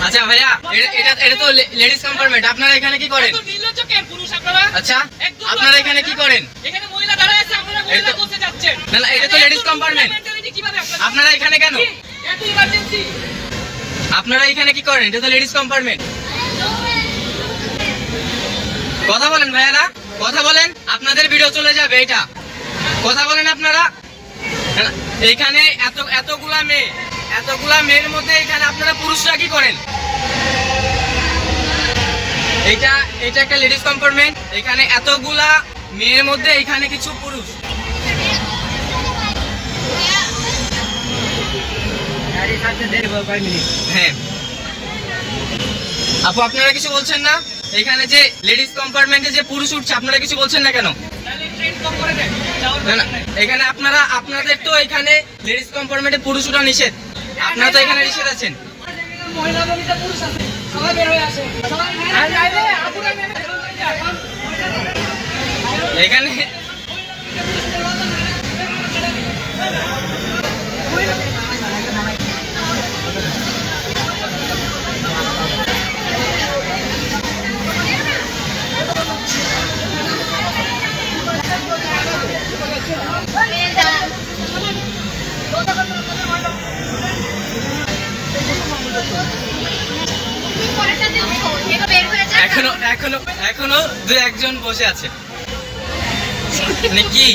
আচ্ছা ভাইয়া, এটা তো লেডিস কম্পার্টমেন্ট, আপনারা এখানে কি করেন? আচ্ছা আপনারা এখানে কি করেন? না না, এটা তো লেডিস কম্পার্টমেন্ট, আপনারা এখানে কেন? আপনারা এখানে কি করেন? এটা তো লেডিস কম্পার্টমেন্ট। কথা বলেন ভাইয়ারা, কথা বলেন, আপনাদের ভিডিও চলে যাবে। এটা কথা বলেন আপনারা। এখানে এতগুলা মেয়ের মধ্যে এখানে আপনারা পুরুষরা কি করেন? এটা একটা লেডিস কম্পার্টমেন্ট, এখানে এতগুলা মেয়ের মধ্যে এখানে কিছু পুরুষ। হ্যাঁ আপু, আপনারা কিছু বলছেন না? এখানে যে লেডিস কম্পার্টমেন্টে যে পুরুষ উঠছে, আপনারা কিছু বলছেন না কেন? এখানে আপনাদের তো এখানে লেডিস কম্পার্টমেন্টে পুরুষ উঠা নিষেধ, আপনারা তো এখানে নিষেধ আছেন। এখানে এখনো দু একজন বসে আছে, মানে কি